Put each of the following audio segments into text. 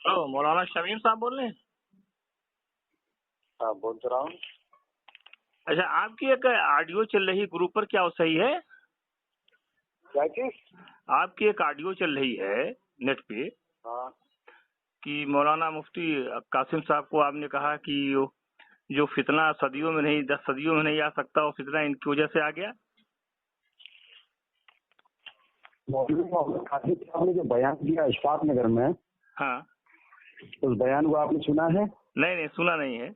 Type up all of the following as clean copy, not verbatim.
Hello, मौलाना शमीम साहब बोल रहे हैं? हाँ, बोल तो रहा हूँ। अच्छा, आपकी एक ऑडियो चल रही ग्रुप पर, क्या वो सही है? क्या चीज? आपकी एक ऑडियो चल रही है नेट पे हाँ, कि मौलाना मुफ्ती कासिम साहब को आपने कहा कि जो फितना सदियों में नहीं 10 सदियों में नहीं आ सकता, वो फितना इनकी वजह से आ गया। मौलवी मोहम्मद कासिम साहब ने जो बयान दिया इशफाक नगर में, हाँ, उस बयान को आपने सुना है? नहीं सुना नहीं है।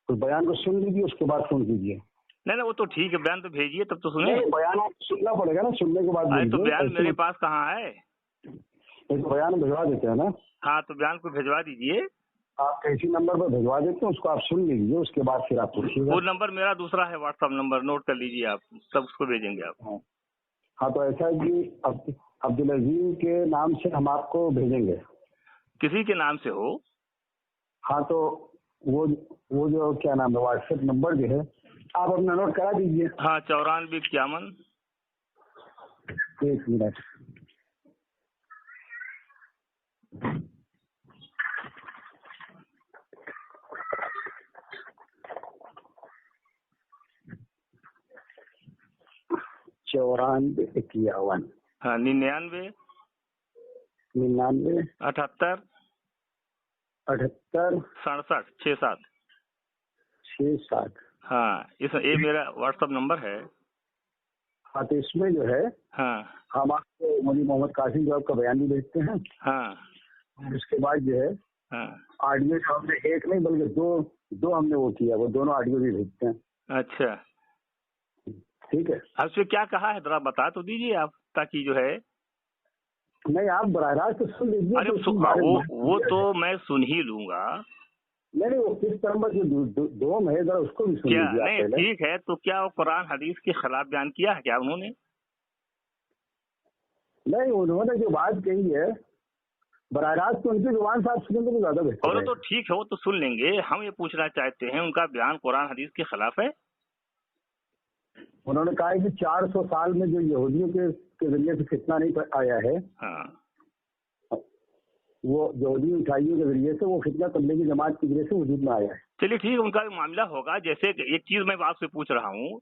उस बयान को सुन लीजिए, उसके बाद फोन कीजिए। नहीं, वो तो ठीक है, बयान तो भेजिए तब तो सुने। नहीं, बयान आपको सुनना पड़ेगा ना, सुनने के बाद अरे तो बोलिए। बयान ऐसे मेरे पास कहाँ है? एक बयान भिजवा देते हैं ना, हाँ, तो बयान को भिजवा दीजिए। आप किसी नंबर पर भिजवा देते हैं, उसको आप सुन लीजिए, उसके बाद फिर आप पूछिएगा। वो नंबर मेरा दूसरा है, व्हाट्सएप नंबर नोट कर लीजिए आप, तब उसको भेजेंगे आप। हाँ हाँ, तो ऐसा है कि अब्दुल अजीम के नाम से हम आपको भेजेंगे। किसी के नाम से हो? हाँ, तो वो जो क्या नाम है, व्हाट्सएप नंबर जो है आप अपना नोट करा दीजिए। हाँ, 9451। एक मिनट। चौरानवे 51 हाँ, 99 99 78 78 67 67। 67। हाँ, ये मेरा व्हाट्सएप नंबर है। हाँ, तो इसमें जो है हाँ हम आपको मौलवी मोहम्मद कासिम साहब का बयान भी भेजते हैं। हाँ और उसके बाद जो है हाँ। ऑडियो जो हमने एक नहीं बल्कि दो हमने वो किया, वो दोनों ऑडियो भी भेजते हैं। अच्छा, ठीक है। अब उसमें क्या कहा है जरा बता तो दीजिए आप, ताकि जो है। नहीं, आप बराह रास्त तो सुन लीजिए। अरे तो वो तो मैं सुन ही लूंगा। नहीं, वो किस नंबर जो दो है, जरा उसको भी सुन क्या लीजिए आप नहीं, पहले। ठीक है, तो क्या वो कुरान हदीस के खिलाफ बयान किया है क्या उन्होंने? नहीं, उन्होंने जो बात कही है बराह रास्त तो उनकी जुबान से आप सुनेंगे तो ज्यादा बेहतर और है। तो ठीक है, वो तो सुन लेंगे। हम ये पूछना चाहते हैं, उनका बयान कुरान हदीस के खिलाफ है? उन्होंने कहा है कि 400 साल में जो यहूदियों के जरिए से फितना नहीं आया है, हाँ, वो यहूदी मिठाइयों के जरिए से वो फितना तबलीगी जमात के जरिए से वजूद में आया है। चलिए ठीक है, उनका भी मामला होगा। जैसे एक चीज मैं आपसे पूछ रहा हूँ,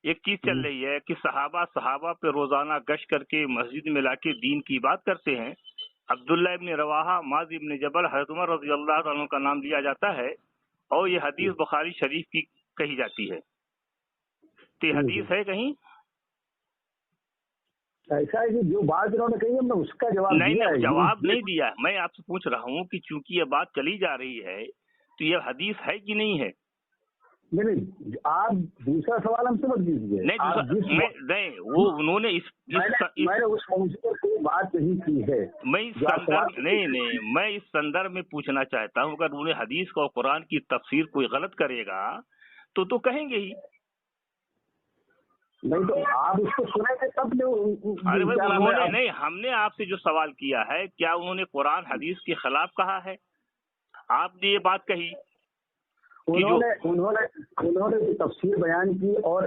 एक चीज चल रही है कि सहाबा पे रोजाना गश्त करके मस्जिद में लाके दीन की बात करते हैं। अब्दुल्ला इब्न रवाहा, माज इब्न जबल, हज़रत उमर रज़ी अल्लाह तआला अन्हु का नाम लिया जाता है, और ये हदीस बुखारी शरीफ की कही जाती है। तो ये हदीस है कहीं? ऐसा है कि जो बात इन्होंने कही हमने उसका जवाब नहीं दिया है। जवाब नहीं दिया है। मैं आपसे पूछ रहा हूँ कि चूंकि ये बात चली जा रही है, तो ये हदीस है कि नहीं है? नहीं, आप दूसरा सवाल हमसे मत कीजिए। नहीं, वो उन्होंने मैंने उस मौजूद पर कोई बात नहीं की है। मैं इस संदर्भ मैं इस संदर्भ में पूछना चाहता हूँ, अगर उन्हें हदीस का और कुरान की तफसीर कोई गलत करेगा तो कहेंगे ही। नहीं, तो आप उसको सुनेंगे तब अरे भाई, उन्होंने नहीं, हमने आपसे जो सवाल किया है, क्या उन्होंने कुरान हदीस के खिलाफ कहा है? आपने ये बात कही। उन्होंने जो तफसीर बयान की और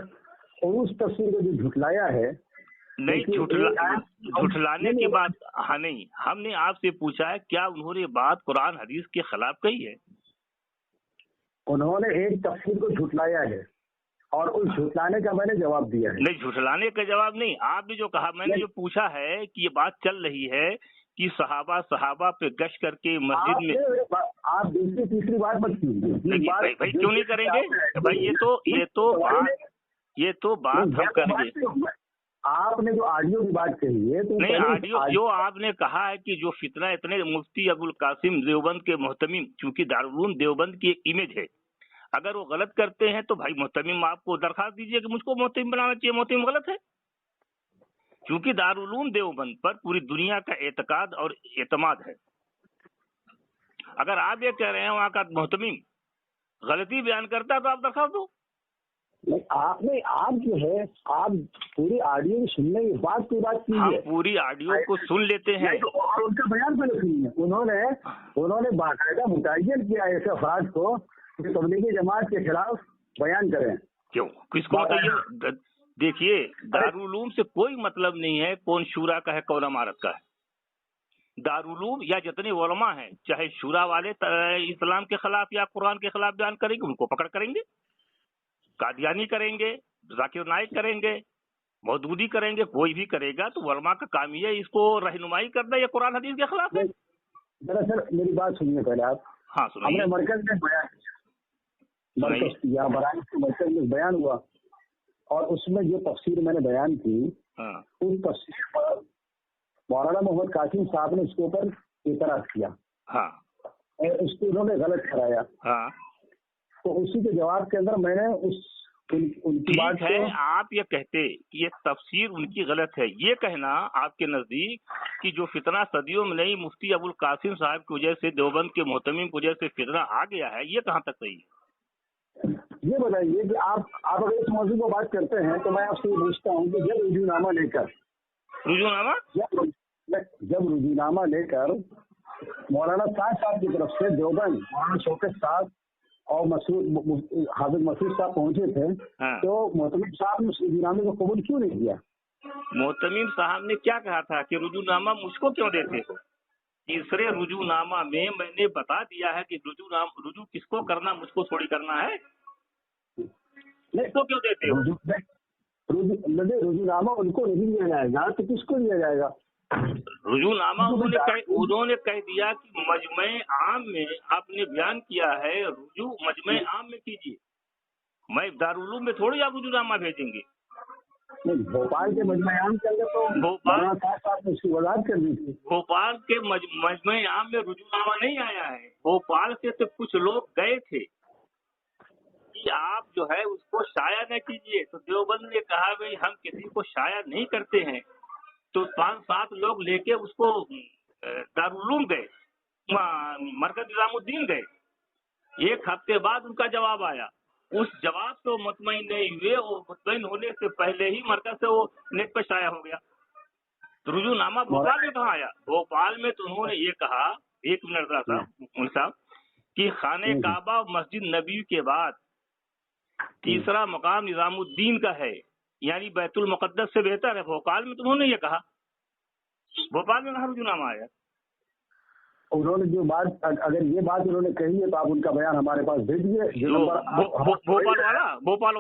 उस तफसीर को जो झुटलाया है। नहीं, झुटलाने की बात। हाँ, नहीं, हमने आपसे पूछा है क्या उन्होंने बात कुरान हदीस के खिलाफ कही है? उन्होंने एक तफसीर को झुटलाया है और उस झुटलाने का मैंने जवाब दिया है। नहीं, झुटलाने का जवाब नहीं, आपने जो कहा, मैंने जो पूछा है कि ये बात चल रही है कि सहाबा पे गश्त करके मस्जिद में। आप दूसरी तीसरी बात मत कीजिए। भाई क्यों नहीं करेंगे भाई? ये तो बात हम करेंगे। आपने जो ऑडियो की बात कही है, तो नहीं, ऑडियो जो आपने कहा है कि जो फितना इतने मुफ्ती अबुल कासिम देवबंद के मोहतमिम, चूंकि दारुल उलूम देवबंद की एक इमेज है, अगर वो गलत करते हैं तो भाई मोहतमिम आपको दरखास्त दीजिए कि मुझको मोहतमिम बनाना चाहिए। मोहतमिम गलत है, क्योंकि दारुल उलूम देवबंद पर पूरी दुनिया का एतकाद और एतमाद है। अगर आप ये कह रहे हैं वहाँ का मोहतमिम गलती बयान करता है तो आप दरखास्त दो। आप जो है, आप पूरी ऑडियो सुनने के बाद कोई बात कीजिए। हम पूरी ऑडियो को सुन लेते हैं और उनका बयान पहले सुनिए। उन्होंने बाकायदा मुतय्यन किया ऐसे अफराद को जो तबलीगी जमात के खिलाफ बयान करें। क्यों? किसको बताइए? देखिए, दारुल उलूम से कोई मतलब नहीं है कौन शूरा का है कौन अमारत का है। दारुलूम या जितने उलमा हैं, चाहे शूरा वाले इस्लाम के खिलाफ या कुरान के खिलाफ बयान करेंगे, उनको पकड़ करेंगे, कादियानी करेंगे, जाकिर नाइक करेंगे, मौदूदी करेंगे, कोई भी करेगा तो उलमा का काम ही है इसको रहनुमाई करना, ये कुरान हदीस के खिलाफ है। दरअसल मेरी बात सुनिए पहले आप। हाँ हमने सुनाइए। मरकज में बयान किया, मरकज या बरान के मरकज में बयान हुआ, और उसमें जो तफसीर मैंने बयान की, हाँ उस तफसीर पर मौलाना मोहम्मद कासिम साहब ने इसके ऊपर एतराज किया हाँ और उसको उन्होंने गलत कराया। हाँ तो उसी के जवाब के अंदर मैंने उनकी बात ठीक है। आप ये कहते कि ये तफसीर उनकी गलत है, ये कहना आपके नजदीक कि जो फितना सदियों में नहीं, मुफ्ती अबुल कासिम साहब की वजह से, देवबंद के मोहतमिम की वजह से फितना आ गया है, ये कहाँ तक सही है? ये बताइए कि आप अगर इस मौजूद को बात करते हैं तो मैं आपसे ये पूछता हूँ कि जब रुजूनामा लेकर रुजूनामा लेकर मौलाना साहब की तरफ से देवबंद मौलाना शौकत साहब और हाफिज मसूद साहब पहुंचे थे, हाँ। तो मोहतमिम साहब ने उस रुजूनामे को कबूल क्यों नहीं किया? मोहतमिम साहब ने क्या कहा था कि रुजूनामा मुझको क्यों देते हो? तीसरे रुजूनामा में मैंने बता दिया है कि रुजू किसको करना, मुझको थोड़ी करना है। मुझको क्यों देते हो? रुजूनामा उनको नहीं दिया जाएगा तो किसको दिया जाएगा? रुजूनामा उन्होंने कह दिया कि मजमे आम में आपने बयान किया है, रुजू मजमे आम में कीजिए, मैं दारुलूम में थोड़ी आप रुजूनामा भेजेंगे। भोपाल के मजमे आम के अंदर तो मौलाना साहब ने उसकी वजाहत कर दी थी। भोपाल के मजमे आम में रुजूनामा नहीं आया है। भोपाल से तो कुछ लोग गए थे कि आप जो है उसको शाया न कीजिए, तो देवबंद ने कहा भाई हम किसी को शाया नहीं करते हैं, तो 5-7 लोग लेके उसको दारुलूम गए, मरकज निजामुद्दीन गए। एक हफ्ते बाद उनका जवाब आया, उस जवाब से वो मुतमईन नहीं हुए, और मुतमईन होने से पहले ही मरकज से वो नेट पर शाया हो गया। तो रुजूनामा भोपाल में कहाँ आया? भोपाल में तो उन्होंने ये कहा, एक मिनट साहब, कि खाने काबा मस्जिद नबी के बाद तीसरा मकाम निजामुद्दीन का है, यानी बैतुल मुकद्दस से बेहतर है। भोपाल में तो उन्होंने ये कहा, भोपाल में कहाँ रुजूनामा आया? उन्होंने जो बात, अगर ये बात उन्होंने कही है तो आप उनका बयान हमारे पास भेजिए। भोपाल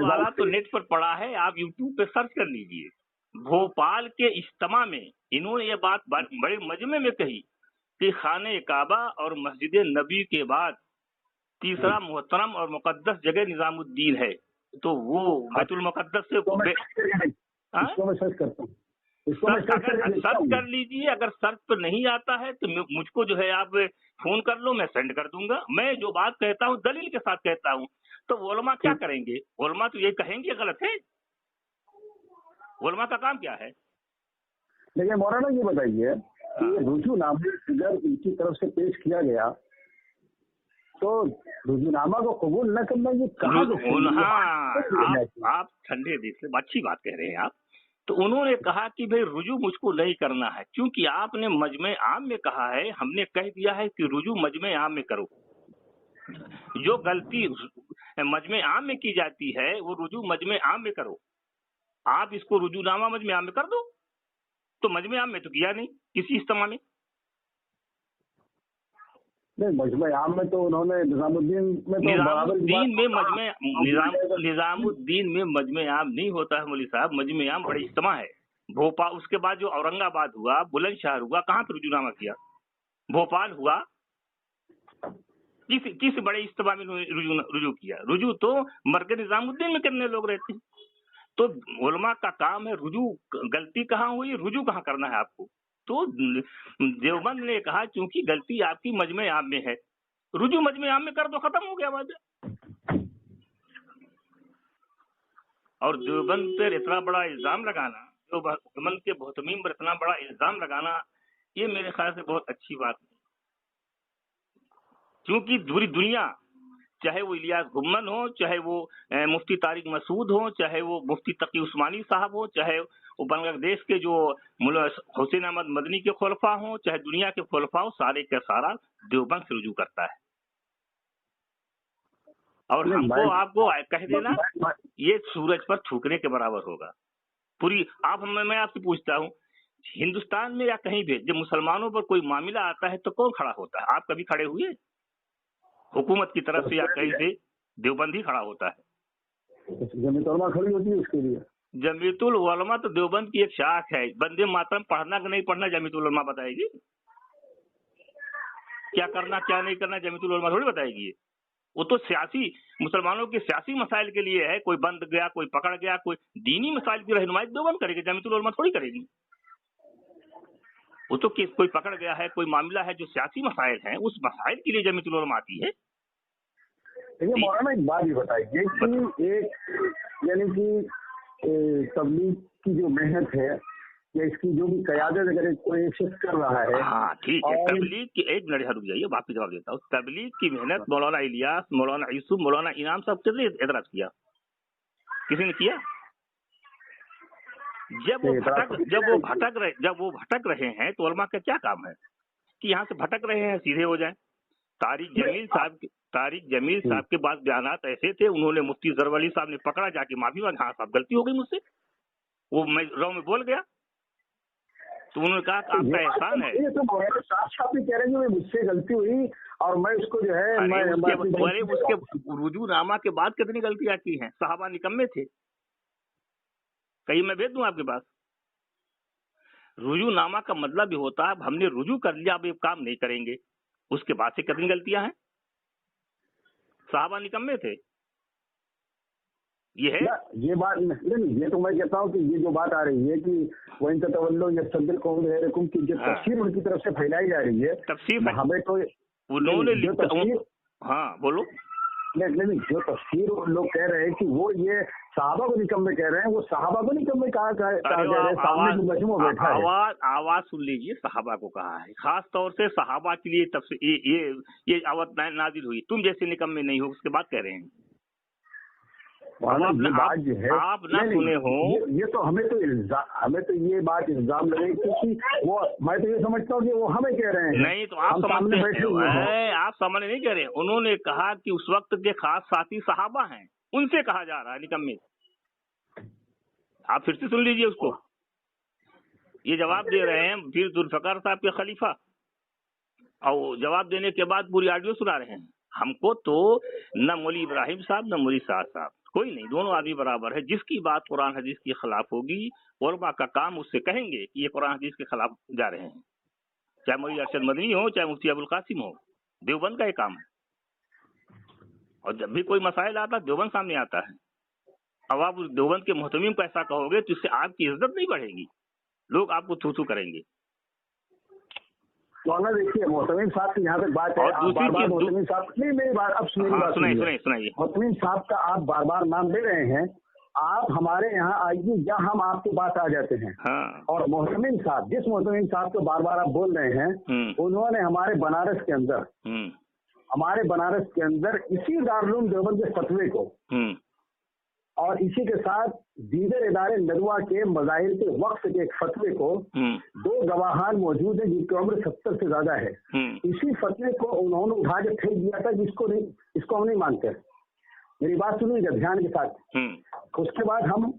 वाला तो नेट पर पड़ा है, आप यूट्यूब पे सर्च कर लीजिए। भोपाल के इज्तिमा में इन्होंने ये बात बड़े मजमे में कही कि खाने काबा और मस्जिद नबी के बाद तीसरा मोहतरम और मुकद्दस जगह निजामुद्दीन है। तो वो बैतुल मुकद्दस से इसको मैं सर्च करता हूँ, सर्च कर लीजिए। अगर सर्च पर नहीं आता है तो मुझको जो है आप फोन कर लो, मैं सेंड कर दूंगा। मैं जो बात कहता हूँ दलील के साथ कहता हूँ। तो उलमा क्या करेंगे? उलमा तो ये कहेंगे गलत है। उलमा का काम क्या है? देखिए मौलाना ये बताइए कि ये रुजूनामा अगर इनकी तरफ से पेश किया गया तो रुजूनामा को कबूल न करना ये कहाँ? आप ठंडे दिल से अच्छी बात कह रहे हैं आप। तो उन्होंने कहा कि भाई रुजू मुझको नहीं करना है, क्योंकि आपने मजमे आम में कहा है, हमने कह दिया है कि रुजू मजमे आम में करो। जो गलती मजमे आम में की जाती है वो रुजू मजमे आम में करो। आप इसको रुजूनामा मजमे आम में कर दो, तो मजमे आम में तो किया नहीं किसी इज्तिमा में। नहीं, मजमे आम में तो उन्होंने निजामुद्दीन में निजामुद्दीन में मजमे आम नहीं होता है मौलवी साहब। मजमे आम बड़े इज्तिमा है। भोपाल, उसके बाद जो औरंगाबाद हुआ, बुलंदशहर हुआ, कहाँ पे रुजूनामा किया? भोपाल हुआ। किस बड़े इज्तिमा में रुजू किया? रुजू तो मरकज निजामुद्दीन में कितने लोग रहते हैं। तो उलमा का काम है रुजू। गलती कहाँ हुई, रुजू कहाँ करना है आपको? तो देवबंद ने कहा क्योंकि गलती आपकी मजमे आम में है, रुजू मजमे आम में कर दो, खत्म हो गया बात। और देवबंद पर इतना बड़ा इल्जाम लगाना, देवबंद के मोहतमीम पर इतना बड़ा इल्जाम लगाना, ये मेरे ख्याल से बहुत अच्छी बात नहीं। क्योंकि पूरी दुनिया, चाहे वो इलियास गुम्मन हो, चाहे वो मुफ्ती तारिक मसूद हो, चाहे वो मुफ्ती तकी उस्मानी साहब हो, चाहे वो बांग्लादेश के जो हुसैन अहमद मदनी के खुलफा हो, चाहे दुनिया के खुलफा हो, सारे का सारा देवबंद से रुजू करता है। और हमको आपको कह देना ये सूरज पर थूकने के बराबर होगा। पूरी मैं आपसे पूछता हूँ हिंदुस्तान में या कहीं भी जब मुसलमानों पर कोई मामला आता है तो कौन खड़ा होता है? आप कभी खड़े हुए हुकूमत की तरफ से या कहीं से? देवबंद ही खड़ा होता है। जमीयत उलमा खड़ी होती है उसके लिए। जमीयतुल उलमा तो देवबंद की एक शाख है। वंदे मातरम पढ़ना कि नहीं पढ़ना जमीयतुल उलमा बताएगी। क्या करना क्या नहीं करना जमीयतुल उलमा थोड़ी बताएगी। वो तो सियासी मुसलमानों के सियासी मसाइल के लिए है। कोई बंद गया, कोई पकड़ गया, कोई दीनी मसाइल की रहनुमाई देवबंद करेगी, जमीयतुल उलमा थोड़ी करेगी। वो तो कोई पकड़ गया है, कोई मामला है जो सियासी मसाइल हैं, उस मसाइल के लिए जमीयतुल उलमा आती है। देखिए मौलाना एक बात भी बताइए कि एक यानी कि तबलीग की जो मेहनत है या इसकी जो भी क़यादत अगर कोई शख्स कर रहा है। हाँ ठीक है। तबलीग की एक मिनट रुक जाइए, वापस जवाब देता हूँ। तबलीग की मेहनत मौलाना इलियास, मौलाना यूसुफ, मौलाना इनाम साहब किसने एतराज किया? किसी ने किया? जब वो भटक रहे हैं तो उलमा का क्या काम है कि यहाँ से भटक रहे हैं सीधे हो जाएं। तारिक जमील साहब के पास बयानात ऐसे थे, उन्होंने मुफ्ती जरवली साहब ने पकड़ा, जाके माफी मांगी, हाँ साहब गलती हो गई मुझसे, वो मैं रौ में बोल गया, तो उन्होंने कहा आपका एहसान है। ये तो साफ भी कह रहे हैं मुझसे गलती हुई और मैं उसको जो है उसके रुजूनामा के बाद कितनी गलतियां की हैं। सहाबा निकम्मे थे, कहीं मैं भेज दूं आपके पास। रुजूनामा का मतलब भी होता है हमने रुजू कर लिया, अब ये काम नहीं करेंगे, उसके बाद से कितनी गलतियां हैं। सहाबा निकम्मे थे, ये है ये बात नहीं। ये तो मैं कहता हूँ कि ये जो बात आ रही है कि वो इन तवल्लो या सब्बिल कौम गैरकुम की जो तफसीर उनकी तरफ से फैलाई जा रही है, तफसीर हमें तो उन्होंने हाँ बोलो नहीं जो तफसीर लोग कह रहे हैं कि वो ये सहाबा को निकम्मे कह रहे हैं, वो सहाबा को निकम्मे कहा कह रहे हैं। सामने जो मजमू बैठा है, आवाज सुन लीजिए, सहाबा को कहा है, खास तौर से सहाबा के लिए ये आवत नाजिल हुई। तुम जैसे निकम्मे नहीं हो, उसके बाद कह रहे हैं। बात जो है आप ना सुने हो, ये तो हमें तो ये बात इल्जाम लगे क्योंकि वो मैं तो ये समझता हूँ कि वो हमें कह रहे हैं। नहीं तो आप सामने बैठे हुए हैं, आप सामने नहीं कह रहे। उन्होंने कहा कि उस वक्त के खास साथी सहाबा हैं, उनसे कहा जा रहा है निकम्मे। आप फिर से सुन लीजिए उसको। ये जवाब दे रहे हैं फिर जुल्फकार साहब के खलीफा, और जवाब देने के बाद पूरी ऑडियो सुना रहे हैं। हमको तो न मौली इब्राहिम साहब न मौली साद साहब, कोई नहीं, दोनों आदमी बराबर है। जिसकी बात कुरान हदीस के खिलाफ होगी, उलमा का काम उससे कहेंगे कि ये कुरान हदीस के खिलाफ जा रहे हैं, चाहे मौली अरशद मदनी हो, चाहे मुफ्ती अबुल कासिम हो। देवबंद का ये काम है। और जब भी कोई मसाइल आता है देवबंद सामने आता है। अब आप उस देवबंद के मोहतमीम को ऐसा कहोगे तो इससे आपकी इज्जत नहीं बढ़ेगी, लोग आपको थू थू करेंगे। मौलाना देखिए मोहतमीम साहब की यहाँ तक बात है, मोहतमीम साहब नहीं, मेरी बात अब सुनाइए। मोहतमीम साहब का आप बार बार नाम ले रहे हैं। आप हमारे यहाँ आइए या हम आपके पास आ जाते हैं। हाँ। और मोहतमीम साहब, जिस मोहतमीम साहब को बार बार आप बोल रहे हैं, उन्होंने हमारे बनारस के अंदर इसी दारुल देवबंद के फतवे को और इसी के साथ दीगर इदारे नदवा के मज़ाहिर के वक्त के एक फतवे को, दो गवाहान मौजूद हैं जिनकी उम्र 70 से ज्यादा है, इसी फतवे को उन्होंने उठा के फेंक दिया था जिसको इसको हम नहीं मानते। मेरी बात सुनिएगा ध्यान के साथ। उसके बाद हम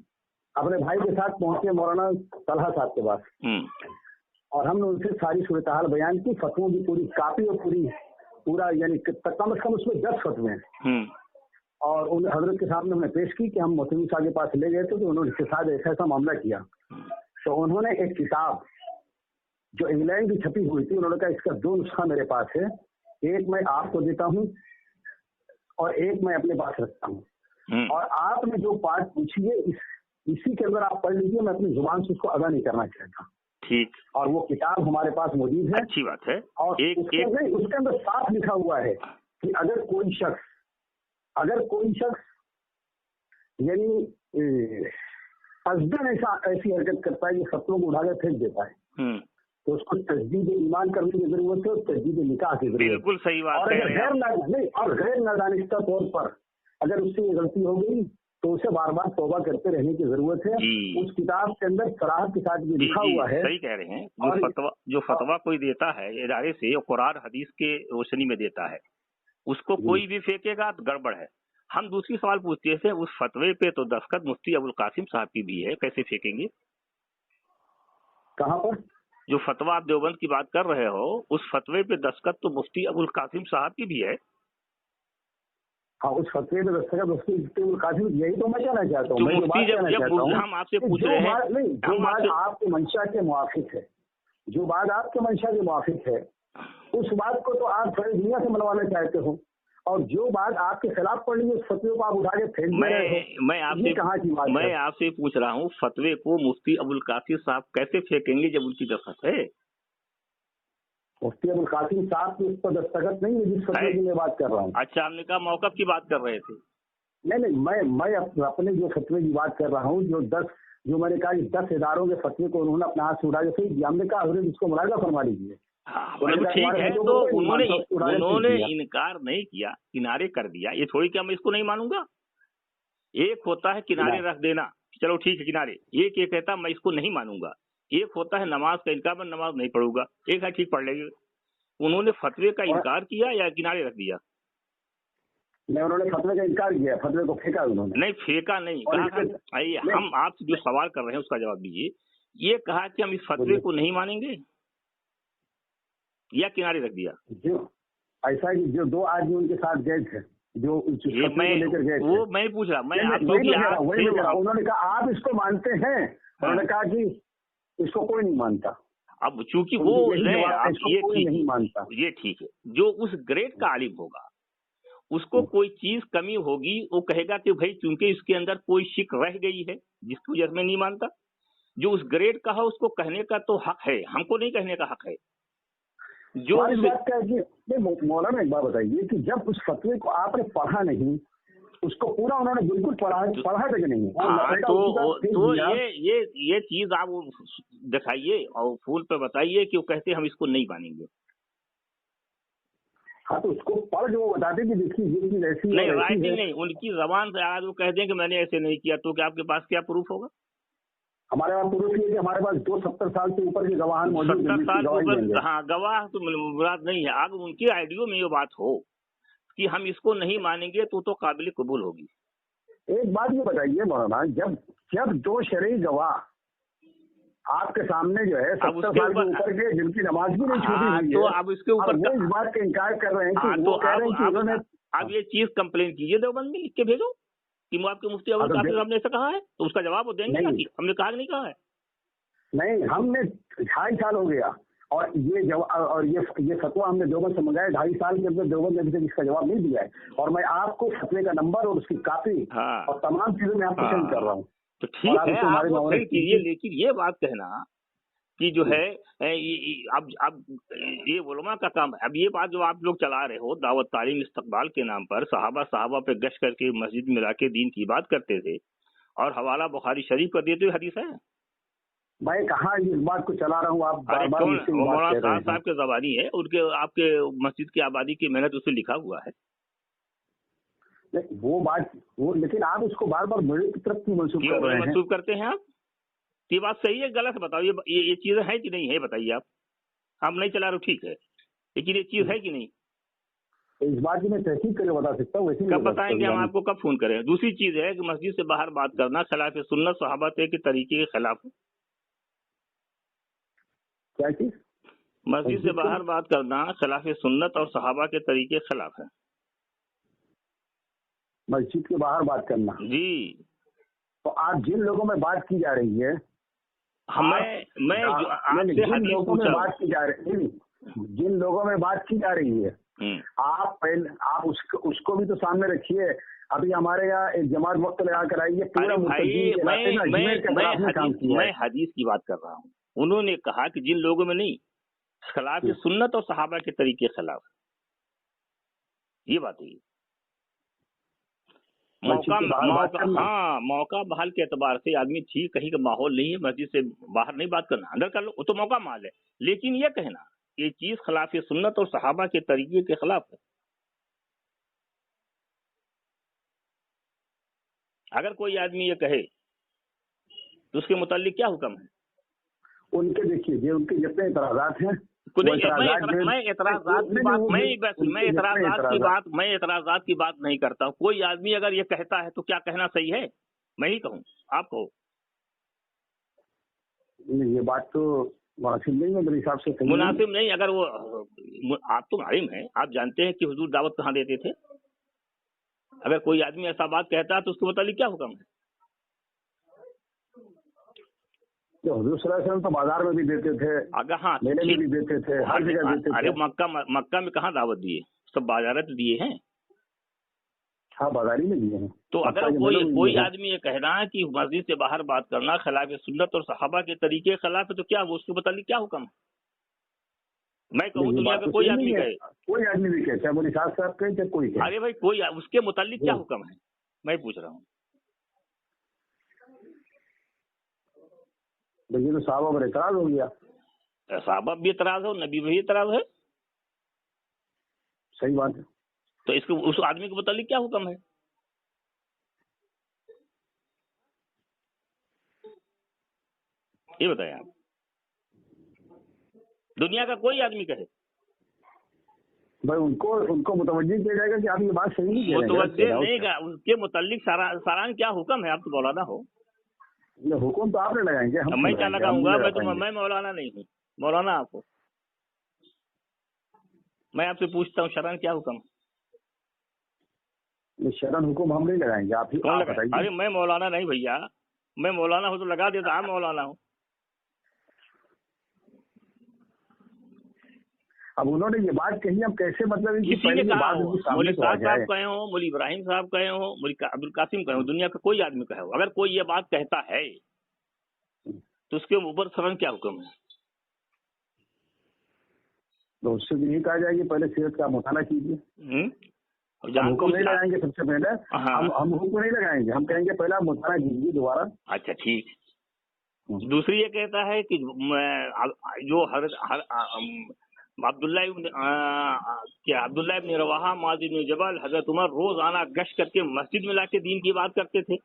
अपने भाई के साथ पहुंचे मौलाना तलहा साहब के पास, और हमने उनसे सारी सूरत हाल बयान की। फतवों की पूरी कापी और पूरा यानी कम से कम उसमें 10 फतवे हैं, और उन हजरत के सामने हमने पेश की कि हम मोहतमीम साहब के पास ले गए थे तो उन्होंने इसके साथ ऐसा मामला किया। तो उन्होंने एक किताब जो इंग्लैंड की छपी हुई थी, उन्होंने कहा इसका 2 नुस्खा मेरे पास है, एक मैं आपको देता हूँ और एक मैं अपने पास रखता हूँ, और आपने जो पाठ पूछी है इसी के अंदर आप पढ़ लीजिए, मैं अपनी जुबान से उसको अदा नहीं करना चाहता। ठीक। और वो किताब हमारे पास मौजूद है। अच्छी बात है। और उसके अंदर साफ लिखा हुआ है कि अगर कोई शख्स यानी अज़्दन ऐसी हरकत करता है कि फतवों को उठाकर फेंक देता है, तो उसको तजदीद ईमान करने की जरूरत है और तजदीद निकाह की जरूरत है। बिल्कुल सही बात और अगर गैर नादानिस्ता तौर पर अगर उससे ये गलती हो गई तो उसे बार बार तौबा करते रहने की जरूरत है। उस किताब के अंदर सराहत के साथ ये लिखा हुआ है। सही कह रहे हैं। जो फतवा कोई देता है इदारे से, कुरान हदीस के रोशनी में देता है, उसको कोई भी फेंकेगा तो गड़बड़ है। हम दूसरी सवाल पूछते थे, उस फतवे पे तो दस्तखत मुफ्ती अबुल कासिम साहब की भी है, कैसे फेंकेंगे? कहाँ पर? जो फतवा आप देवबंद की बात कर रहे हो, उस फतवे पे दस्तखत तो मुफ्ती अबुल कासिम साहब की भी है। हाँ, उस फतवे पे दस्तखत मुफ्ती अबुल कासिम, यही तो मैं कहना चाहता हूँ। तो मुफ्ती जब हम आपसे पूछ रहे हैं, जो बात आपके मंशा के मुआफिक है, जो बात आपके मंशा के मुआफिक है, उस बात को तो आप सारी दुनिया से मनवाना चाहते हो, और जो बात आपके खिलाफ पड़ रही है उस फतवे को आप उठा के फेंक दे रहे हो। मैं आपसे पूछ रहा हूँ, फतवे को मुफ्ती अबुल कासिम साहब कैसे फेंकेंगे जब उनकी दस्तखत है? मुफ्ती अबुल कासिम साहब की उस पर दस्तखत नहीं है जिस फतवे की मैं बात कर रहा हूँ। अच्छा, हमने कहा मौक़िफ़ की बात कर रहे थे। नहीं, मैं अपने जो फतवे की बात कर रहा हूँ, जो मैंने कहा 10 इदारों के फतवे को उन्होंने अपने हाथ से उठा के, हमने कहा हजरत इसको मुलाहिजा फरमा लीजिए। ठीक है, तो उन्होंने इनकार नहीं किया, किनारे कर दिया, ये थोड़ी कि मैं इसको नहीं मानूंगा। एक होता है किनारे रख देना, चलो ठीक है किनारे, एक ये कहता मैं इसको नहीं मानूंगा। एक होता है नमाज का इनकार, मैं नमाज नहीं पढ़ूंगा। एक है ठीक पढ़ लेंगे। उन्होंने फतवे का इनकार किया या किनारे रख दिया? नहीं, उन्होंने फतवे का इनकार किया, फतवे को फेंका उन्होंने। नहीं, फेंका नहीं, कहा हम आपसे जो सवाल कर रहे हैं उसका जवाब दीजिए। ये कहा कि हम इस फतवे को नहीं मानेंगे या किनारे रख दिया? जो ऐसा कि जो 2 आदमी उनके साथ गए थे, जो लेकर गए थे, वो मैं पूछ रहा, उन्होंने कहा आप इसको मानते हैं? उन्होंने कहा कि इसको कोई नहीं मानता। अब चूंकि वो नहीं मानता, ये ठीक है। जो उस ग्रेड का आलिम होगा उसको कोई चीज कमी होगी, वो कहेगा कि भाई चूंकि इसके अंदर कोई शिक रह गई है जिसकी वजह से मैं नहीं मानता। जो उस ग्रेड का है उसको कहने का तो हक है, हमको नहीं कहने का हक है। जो इस बात का है कि मौलाना एक बात बताइए कि जब उस फतवे को आपने पढ़ा नहीं, उसको पूरा उन्होंने बिल्कुल पढ़ा था कि नहीं? तो ये चीज आप दिखाइए और फूल पे बताइए कि वो कहते हम इसको नहीं मानेंगे। हाँ, तो उसको पढ़ जो बताते कि देखिए ये चीज ऐसी नहीं, राइटिंग नहीं, उनकी जबान से आज वो कह दें कि मैंने ऐसे नहीं किया, तो क्या आपके पास क्या प्रूफ होगा? हमारे पास प्रूफ ये कि हमारे पास 70 साल से ऊपर के गवाह मौजूद हैं। 70 साल, हाँ, गवाह तो मुराद नहीं है। अगर उनके आइडियो में ये बात हो कि हम इसको नहीं मानेंगे तो काबिल कबूल होगी। एक बात ये बताइए मौलाना, जब 2 शरई गवाह आपके सामने जो है 70 साल के ऊपर के जिनकी नमाज भी नहीं छूटी हुई है, तो अब इसके ऊपर वो इस बात का इनकार कर रहे हैं कि वो कह रहे हैं कि उन्होंने, अब ये चीज कंप्लेन कीजिए देवबंद में, लिख के भेजो कि आपके मुफ्ती अबुल कासिम साहब ने ऐसा कहा है, तो उसका जवाब वो देंगे ना कि हमने कहा नहीं कहा है। नहीं, हमने 2.5 साल हो गया और ये फतवा हमने देवबंद से मंगाया। 2.5 साल के अंदर देवबंद ने अभी तक इसका जवाब नहीं दिया है, और मैं आपको फतवे का नंबर और उसकी कॉपी और तमाम चीजें मैं आपको सेंड कर रहा हूँ। तो ठीक है, आप वो सेंड कीजिए, लेकिन ये बात कहना कि जो है अब ये उलमा का काम है। अब ये बात जो आप लोग चला रहे हो दावत तालीम इस्तकबाल के नाम पर, सहाबा पे गश्त करके मस्जिद में लाके दीन की बात करते थे और हवाला बुखारी शरीफ का देते हुए हदीस है। मैं कहाँ इस बात को चला रहा हूँ? आप मौलाना साहब के ज़बानी है, उनके आपके मस्जिद की आबादी की मेहनत उसमें लिखा हुआ है। वो बात लेकिन आप उसको बार बार मेरे की तरफ क्यों मंसूब करते हैं आप? ये बात सही है गलत बताओ, ये चीजें हैं कि नहीं है बताइए। आप नहीं चला रहे हो ठीक है, लेकिन ये चीज है कि नहीं? इस बात की मैं तहकीक करके बता सकता हूँ। कब बताएंगे हम आपको, कब फोन करें? दूसरी चीज है कि मस्जिद से बाहर बात करना खिलाफ सुन्नत सहाबा के तरीके के खिलाफ। क्या चीज? मस्जिद से बाहर बात करना खिलाफ सुन्नत और सहाबा के तरीके के खिलाफ है। मस्जिद के बाहर बात करना जी। तो आप जिन लोगों में बात की जा रही है, मैं आपसे हदीस पूछा, बात की जा रही है, जिन लोगों में बात की जा रही है, आप उसको भी तो सामने रखिए। अभी हमारे यहाँ एक जमात वक्त लगा कर आई है पूरा। मैं हदीस की बात कर रहा हूँ। उन्होंने कहा कि जिन लोगों में नहीं, खिलाफ सुन्नत और सहाबा के तरीके खिलाफ, ये बात है। मौका बहाल के एतबार से आदमी ठीक, कहीं का माहौल नहीं है, मस्जिद से बाहर नहीं बात करना, अंदर कर लो, वो तो मौका माल है। लेकिन ये कहना ये चीज खिलाफ सुन्नत और सहाबा के तरीके के खिलाफ है। अगर कोई आदमी ये कहे तो उसके मुतालिक क्या हुक्म है? उनके देखिए जो उनके जितने एतराज़ात हैं, मैं एतराज़ात की बात नहीं करता हूँ। कोई आदमी अगर ये कहता है तो क्या कहना सही है? मैं ही कहूँ, आप कहो। ये बात तो मुनासिब नहीं है मेरे हिसाब से। मुनासिब नहीं, अगर वो आप तो मालूम है, आप जानते हैं कि हुजूर दावत कहाँ देते थे? अगर कोई आदमी ऐसा बात कहता है तो उसके मुतालिक क्या हुक्म है? हुजूर सल्लल्लाहु अलैहि वसल्लम तो बाजार में भी देते थे, अगर हाँ मेले में भी देते थे, हर जगह देते थे। अरे मक्का में कहाँ दावत दिए? सब बाजार तो दिए हैं। हाँ, बाजारी में दिए हैं। तो अगर कोई आदमी ये कह रहा है कि मस्जिद से बाहर बात करना खिलाफ सुन्नत और सहाबा के तरीके खिलाफ है, तो क्या वो उसके मुतालिक क्या हुक्म है? मैं कहूँ दुनिया का कोई आदमी कहे, कोई आदमी भी कहे, चाहे मोदी साहब कहे, चाहे कोई कहे। अरे भाई कोई उसके मुतालिक क्या हुक्म है, मैं पूछ रहा हूँ। देखिए तो साहबा पर एतराज हो गया। साहबा भी एतराज हो, नबी भी एतराज है। सही बात है। तो इसको उस आदमी के मुतालिक क्या हुक्म है? ये बताएं आप। दुनिया का कोई आदमी कहे भाई उनको मुतवज्जिह किया जाएगा कि आप ये बात सही नहीं कह रहे हैं। मुतवज्जिह नहीं का उनके मुतालिक सारान क्या हुक्म है? आप तो मौलाना हो। हुक्म तो आपने लगाएंगे, मैं क्या लगाऊंगा? मैं मौलाना नहीं हूँ, मौलाना आप हो। मैं आपसे पूछता हूँ शरन क्या हुक्म? शरन हुक्म हम नहीं लगाएंगे, आप ही बताइए। अरे मैं मौलाना नहीं भैया, मैं मौलाना हूँ तो लगा देता। आप मौलाना हो। अब उन्होंने ये बात कही, हम कैसे मतलब किसी ने कहा हो, मौली साहब कहे हो, मौली इब्राहिम साहब कहे हो, मौली अब्दुल कासिम कहे हो, दुनिया का कोई आदमी कहे हो, अगर कोई ये बात कहता है तो उसके ऊपर फौरन क्या हुक्म है? तो उससे भी नहीं कहा जाएगी पहले सीरत का मुताला कीजिए। हुक्म नहीं लगाएंगे सबसे पहले। हम हुक्म नहीं लगाएंगे, हम कहेंगे पहले मुताला कीजिए दोबारा। अच्छा ठीक। दूसरी ये कहता है कि जो अब्दुल्लाह इब्न रवाहा, मुआज़ इब्न जबल, हजरत उमर रोजाना गश्त करके मस्जिद में लाके दीन की बात करते थे,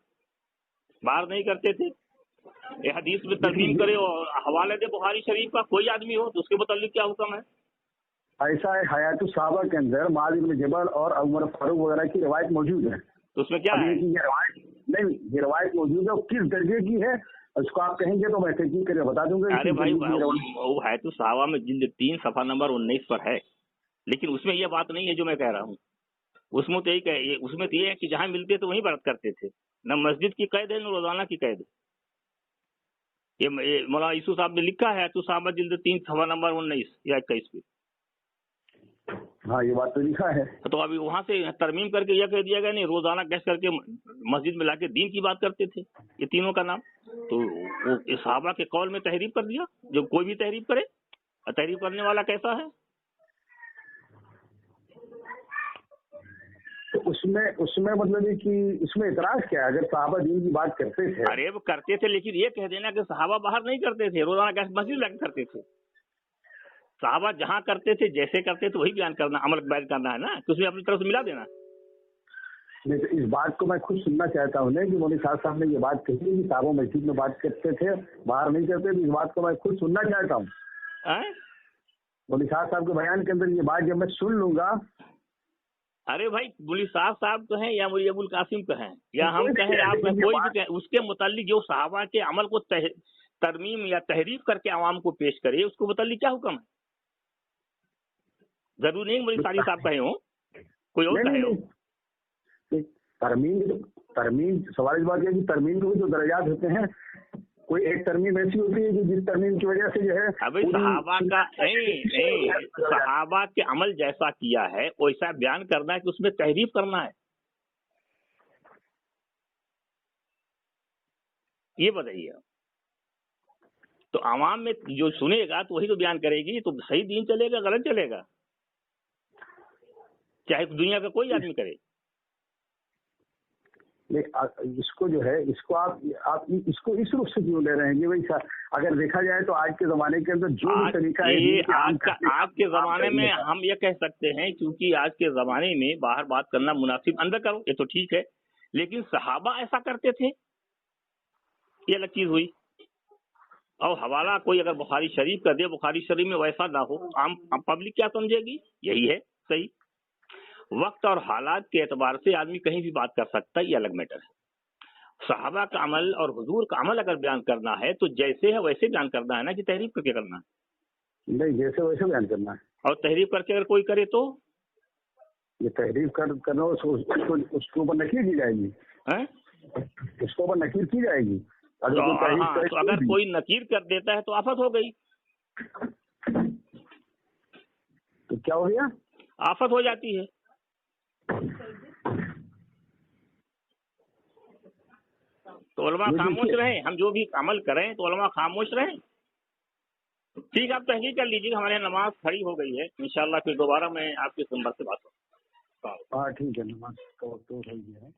बाहर नहीं करते थे। ये हदीस में तरमीम करे और हवाले दे बुखारी शरीफ का, कोई आदमी हो तो उसके मुतालिक क्या हुक्म है? ऐसा है हयातु सहाबा के अंदर मुआज़ इब्न जबल और उमर फारूक वगैरह की रवायत मौजूद है। तो उसमें क्या है? ये रवायत मौजूद है, किस दर्जे की है उसको आप कहेंगे तो मैं तहकीक करके बता दूंगा। अरे भाई वो है तो सहाबा में जिल्द 3 सफ़ा नंबर 19 पर है, लेकिन उसमें ये बात नहीं है जो मैं कह रहा हूँ। उसमें तो ये है कि जहाँ मिलते तो वहीं बात करते थे, न मस्जिद की कैद है न रोजाना की कैद। ये मौलाना यूसुफ साहब ने लिखा है तो सहाबा जिल्द 3 सफ़ा नंबर 19 या 21 पे। हाँ ये बात तो लिखा है। तो अभी वहां से तरमीम करके यह कह दिया गया नहीं, रोजाना गश्त करके मस्जिद में लाके दीन की बात करते थे ये तीनों का नाम। तो वो सहाबा के कौल में तहरीफ कर दिया। जो कोई भी तहरीफ करे, तहरीफ करने वाला कैसा है? तो उसमें मतलब है कि इसमें इतराज क्या है? अगर सहाबा दीन की बात करते थे। अरे वो करते थे, लेकिन ये कह देना कि सहाबा बाहर नहीं करते थे, रोजाना गश्त मस्जिद लाके करते थे। सहाबा जहाँ करते थे, जैसे करते थे वही बयान करना, अमल बयान करना है ना, तो उसमें अपनी तरफ से मिला देना। नहीं तो इस बात को मैं खुद सुनना चाहता हूँ कि मौलवी साहब ने ये बात कही कि सहाबा मस्जिद में बात करते थे, बाहर नहीं करते थे। इस बात को मैं खुद सुनना चाहता हूँ। मौलवी साहब के बयान के अंदर ये बात जब मैं सुन लूंगा। अरे भाई मौलवी साहब कहें या मौलवी अबुल कासिम कहें या हम कहें, आप कोई भी कहें, उसके मुतालिक जो सहाबा के अमल को तरमीम या तहरीफ करके आवाम को पेश करे, उसको मुतालिक क्या हुक्म है? जरूरी नहीं मौलवी सारी साहब कहे हो, कोई और कहे हो। तरमीम सवाल इस बात है कि तरमीम के जो दर्जात होते हैं, कोई एक तरमीम ऐसी होती है कि जिस तरमीम की वजह से जो है अभी सहाबा का नहीं सहाबा के अमल जैसा किया है वैसा बयान करना है कि उसमें तहरीफ करना है, ये बताइए। तो आवाम में जो सुनेगा तो वही तो बयान करेगी, तो सही दीन चलेगा गलत चलेगा, चाहे दुनिया का कोई आदमी करे। इसको जो है इसको आप इसको इस रूप से क्यों ले रहे हैं कि भाई अगर देखा जाए तो आज के जमाने के अंदर जो भी तरीका है आज के जमाने में हम ये कह सकते हैं, क्योंकि आज के जमाने में बाहर बात करना मुनासिब, अंदर करो ये तो ठीक है, लेकिन सहाबा ऐसा करते थे ये अलग चीज हुई। और हवाला कोई अगर बुखारी शरीफ का दे, बुखारी शरीफ में वैसा ना हो, आम पब्लिक क्या समझेगी? यही है सही। वक्त और हालात के एतबार से आदमी कहीं भी बात कर सकता है, ये अलग मैटर है। صحابہ کا عمل اور حضور کا عمل اگر بیان کرنا ہے تو جیسے ہے ویسے بیان کرنا ہے نا، کہ تحریف کر کے کرنا ہے؟ نہیں، جیسے ویسے بیان کرنا ہے۔ اور تحریف کر کے اگر کوئی کرے تو یہ تحریف کرنا اس کے اوپر نکیر کی جائے گی، اس کے اوپر نکیر کی جائے گی۔ تو اگر کوئی نکیر کر دیتا ہے تو آفت ہو گئی، تو کیا ہو گیا؟ آفت ہو جاتی ہے۔ تو علماء خاموش رہیں، ہم جو بھی عمل کریں تو علماء خاموش رہیں۔ ٹھیک ہے، آپ تحقیق کر لیجیے، ہمارے یہاں نماز کھڑی ہو گئی ہے، انشاءاللہ پھر دوبارہ میں آپ کے نمبر سے بات کروں۔ ہاں ٹھیک ہے، نماز کا وقت ہو گیا ہے۔